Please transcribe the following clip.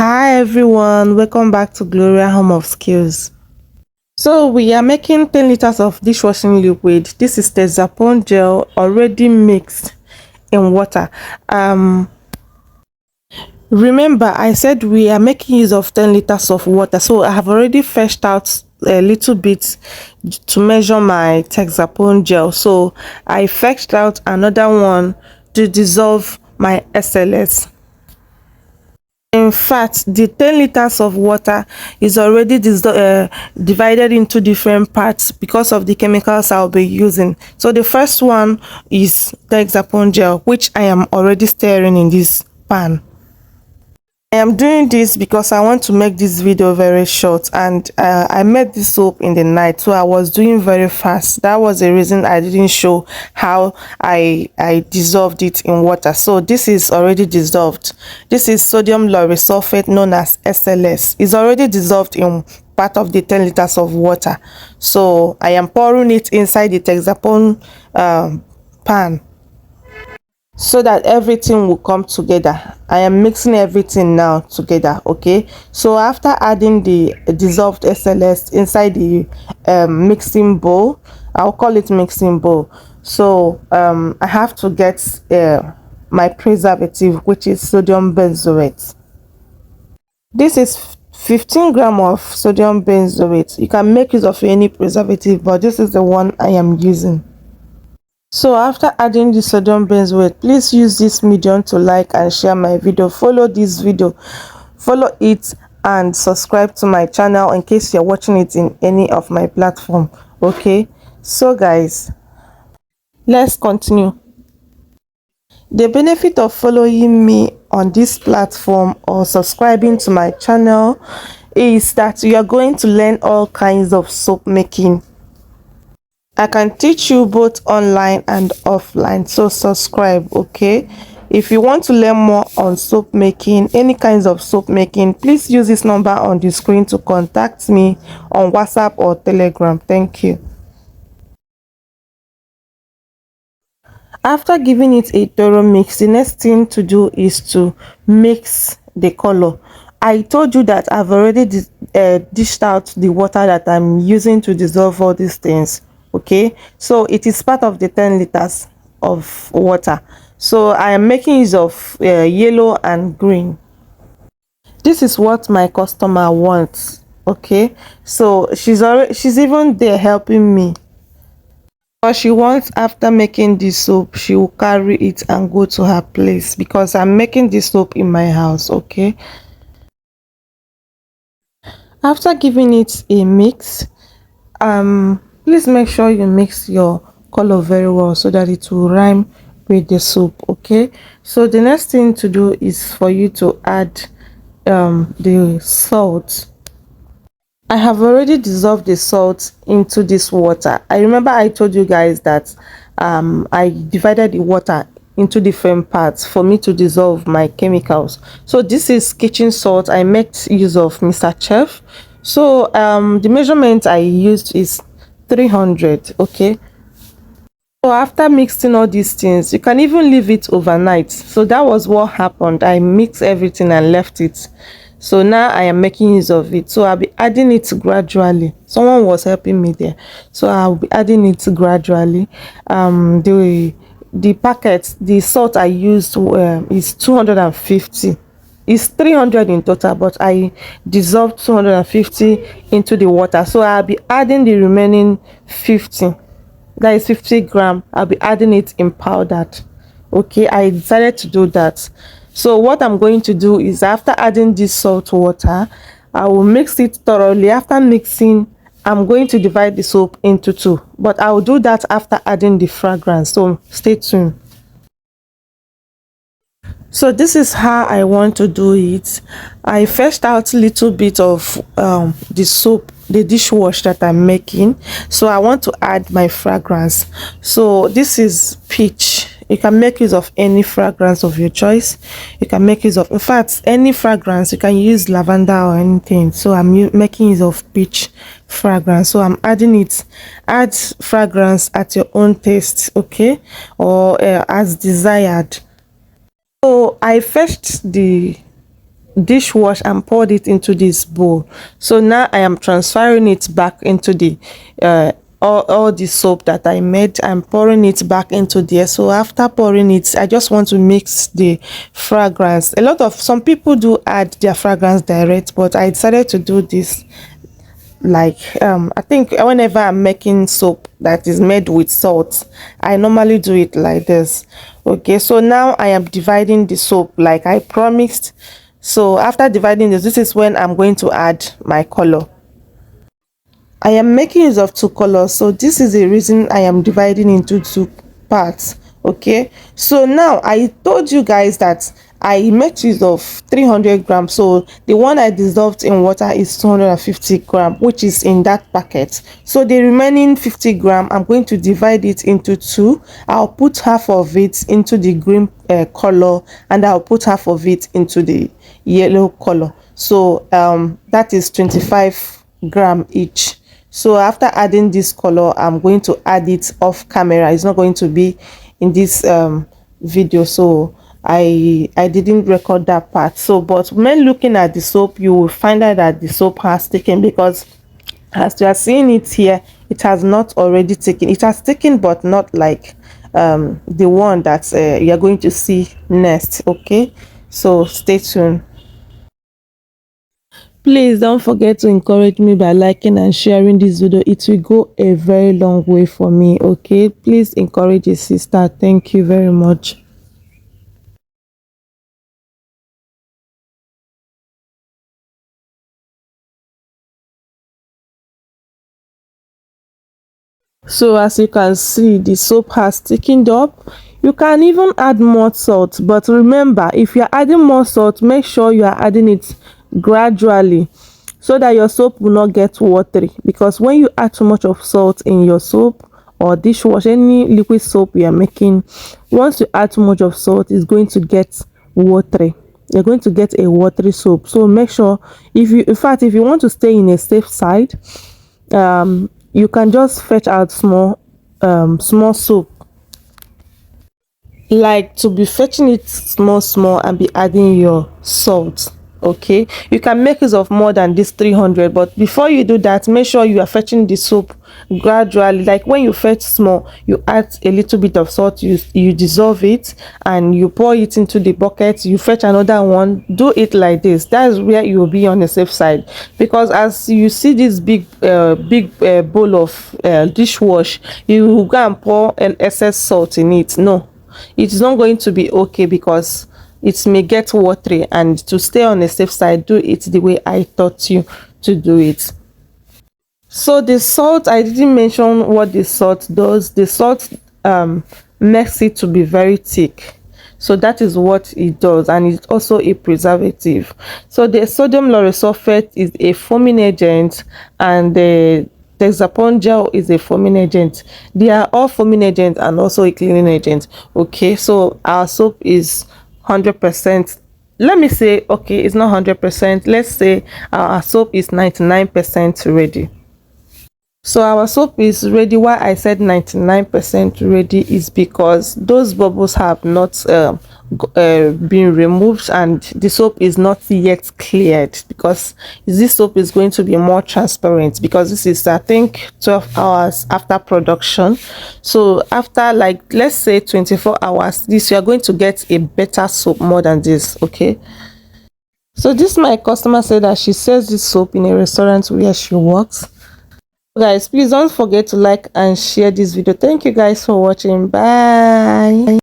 Hi everyone, welcome back to Gloria Home of Skills. So we are making 10 liters of dishwashing liquid. This is the Zapon gel already mixed in water. Remember I said we are making use of 10 liters of water, so I have already fetched out a little bit to measure my Texapone gel. So I fetched out another one to dissolve my SLS. In fact, the 10 liters of water is already divided into different parts because of the chemicals I'll be using. So the first one is the hexapone gel, which I am already stirring in this pan. I am doing this because I want to make this video very short, and I made this soap in the night, so I was doing very fast. That was the reason I didn't show how I dissolved it in water. So this is already dissolved. This is sodium lauryl sulfate, known as SLS. It's already dissolved in part of the 10 liters of water. So I am pouring it inside the Texapone pan so that everything will come together. I am mixing everything now together. Okay, so after adding the dissolved SLS inside the mixing bowl, I'll call it mixing bowl. So I have to get my preservative, which is sodium benzoate. This is 15 grams of sodium benzoate. You can make use of any preservative, but this is the one I am using. So after adding the sodium benzoate, please use this medium to like and share my video. Follow this video, follow it, and subscribe to my channel in case you're watching it in any of my platform. Okay, so guys, let's continue. The benefit of following me on this platform or subscribing to my channel is that you are going to learn all kinds of soap making. I can teach you both online and offline, so subscribe. Okay, if you want to learn more on soap making, any kinds of soap making, please use this number on the screen to contact me on WhatsApp or Telegram. Thank you. After giving it a thorough mix, the next thing to do is to mix the color. I told you that I've already dished out the water that I'm using to dissolve all these things. Okay, so it is part of the 10 liters of water. So I am making use of yellow and green. This is what my customer wants. Okay, so she's even there helping me, but she wants, after making this soap, she will carry it and go to her place because I'm making this soap in my house. Okay, after giving it a mix, please make sure you mix your color very well so that it will rhyme with the soap. Okay, so the next thing to do is for you to add the salt. I have already dissolved the salt into this water. I remember I told you guys that I divided the water into different parts for me to dissolve my chemicals. So this is kitchen salt. I made use of Mr. Chef. So the measurement I used is 300. Okay, so after mixing all these things, you can even leave it overnight. So that was what happened. I mixed everything and left it. So now I am making use of it. So I'll be adding it gradually. Someone was helping me there, so I'll be adding it gradually. The packet, the salt I used is 250. It's 300 in total, but I dissolved 250 into the water. So I'll be adding the remaining 50. That is 50 grams. I'll be adding it in powdered. Okay, I decided to do that. So what I'm going to do is, after adding this salt water, I will mix it thoroughly. After mixing, I'm going to divide the soap into two, but I will do that after adding the fragrance, so stay tuned. So this is how I want to do it. I fetched out a little bit of the soap, the dishwash that I'm making, so I want to add my fragrance. So this is peach. You can make use of any fragrance of your choice. You can make use of, in fact, any fragrance. You can use lavender or anything. So I'm making use of peach fragrance. So I'm adding it. Add fragrance at your own taste, okay, or as desired. So I fetched the dishwash and poured it into this bowl. So now I am transferring it back into the all the soap that I made. I'm pouring it back into there. So after pouring it, I just want to mix the fragrance. A lot of some people do add their fragrance direct, but I decided to do this like I think whenever I'm making soap that is made with salt, I normally do it like this. Okay, so now I am dividing the soap like I promised. So after dividing this is when I'm going to add my color. I am making use of two colors, so this is the reason I am dividing into two parts. Okay, so now I told you guys that I make use of 300 grams, so the one I dissolved in water is 250 gram, which is in that packet. So the remaining 50 gram, I'm going to divide it into two. I'll put half of it into the green color, and I'll put half of it into the yellow color. So that is 25 gram each. So after adding this color, I'm going to add it off camera. It's not going to be in this video, so I didn't record that part. So but when looking at the soap, you will find out that the soap has taken, because as you are seeing it here, it has not already taken. It has taken, but not like the one that you're going to see next. Okay, so stay tuned. Please don't forget to encourage me by liking and sharing this video. It will go a very long way for me. Okay, please encourage a sister. Thank you very much. So as you can see, the soap has thickened up. You can even add more salt, but remember, if you're adding more salt, make sure you are adding it gradually so that your soap will not get watery, because when you add too much of salt in your soap or dishwash, any liquid soap you are making, once you add too much of salt, it's going to get watery. You're going to get a watery soap. So make sure, if you, in fact, if you want to stay in a safe side, you can just fetch out small soap, like to be fetching it small and be adding your salt. Okay, you can make use of more than this 300, but before you do that, make sure you are fetching the soap gradually. Like when you fetch small, you add a little bit of salt, you dissolve it and you pour it into the bucket, you fetch another one. Do it like this. That's where you will be on the safe side, because as you see this big bowl of dishwash, you will go and pour an excess salt in it. No, it's not going to be okay, because it may get watery. And to stay on the safe side, do it the way I taught you to do it. So the salt, I didn't mention what the salt does. The salt makes it to be very thick, so that is what it does, and it's also a preservative. So the sodium lauryl sulfate is a foaming agent, and the Texapon gel is a foaming agent. They are all foaming agents and also a cleaning agent. Okay, so our soap is 100%. Let me say, okay, it's not 100%. Let's say our soap is 99% ready. So our soap is ready. Why I said 99% ready is because those bubbles have not been removed, and the soap is not yet cleared, because this soap is going to be more transparent, because this is, I think, 12 hours after production. So after, like, let's say 24 hours, this, you are going to get a better soap more than this. Okay, so this, my customer said that she sells this soap in a restaurant where she works. Guys, please don't forget to like and share this video. Thank you guys for watching. Bye.